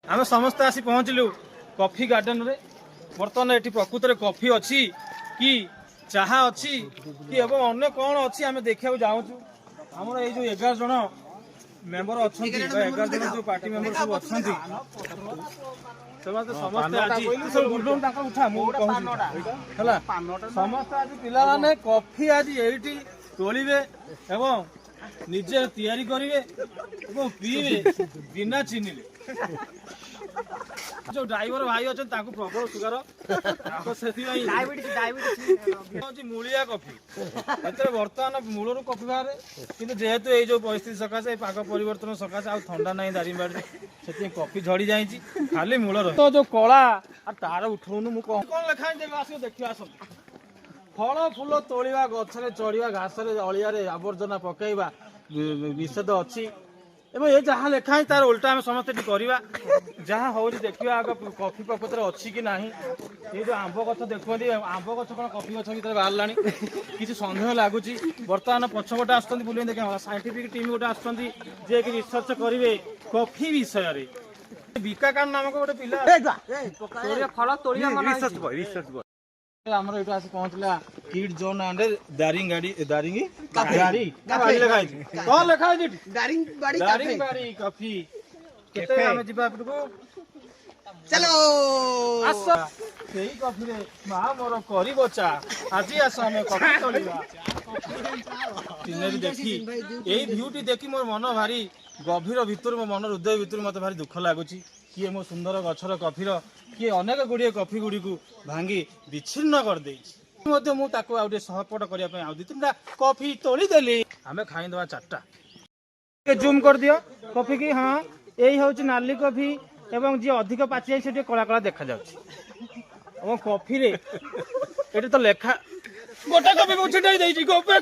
आम समस्ते आसी पहुँचलु कॉफी गार्डन रे। बर्तमान ये प्रकृत में कॉफी अच्छी कि चाहा अच्छी कि एवं अन्य कौन अच्छी आम देखा जाऊँ। आमर ये जो 11 जन मेंबर अच्छा 11 जन जो पार्टी मेंबर सब अच्छा समस्ते आज पिला माने कॉफी आज ये तोलिबे एवं निजे तैयारी करिवे एवं पीबे बिना चीनी जो ड्राइवर भाई अच्छा प्रबल सुगार मूलिया कॉफी बर्तमान मूलर कॉफी बाहर कि जेहेतु ये जो परिस्थिति सकाशे पाग परिवर्तन सकाशे आ ठंडा ना दारिंगबाड़ी से कॉफी झड़ी जाए खाली मूल तो जो कला तार उठौनु मु कौन लेखा आस देखिए आस फल फूल तोड़ा गचरे चढ़ा घास अलिया आवर्जना पकईवा निषेध अच्छी एवं ये जहाँ लेखा है तार उल्टा आम समस्त करवा जहाँ हूँ देखा आग कॉफी प्रकृत अच्छी कि ना ये जो आंब गछ देखते आंब गछ कौन कॉफी गछ भर बाहर किसी सन्देह लगुच बर्तमान पछपटे आसुँच बुले देखा साइंटिफिक टीम गोटे आसुँच जे कि रिसर्च करेंगे कॉफी विषय बीकाकांड नामक गोटे पिला फल तोड़ा आमर ये आसी पहुँचला किड जोन एंड दारिंगबाड़ी कौन लेखा है दारिंगबाड़ी कॉफी केते आमे जिबा आपको चलो आस सेही कॉफी रे मा मोर करी बचा आज आस हमें कॉफी तोलिबा सिनरी देखी एई ब्यूटी देखी मोर मन भारी गभीर भितर मो मन हृदय भितर मते भारी दुख लागुची किए मो सुंदर गछर कॉफीर किए अनेक गुड़िए कॉफी गुड़ी को भांगी विच्छिन्न कर देछि मु ताको आउटे सहपट करिया पे आउ दी तीनटा कॉफी तोली देली हमें खाई दवा चारटा जूम कर दियो कॉफी की हां एई होची नाली कॉफी एवं जे अधिक पाची जाय सेठी कला कला देखा जाउछि एवं कॉफी रे एटा तो लेखा गोटा कॉफी मुछि दे देछि गोपे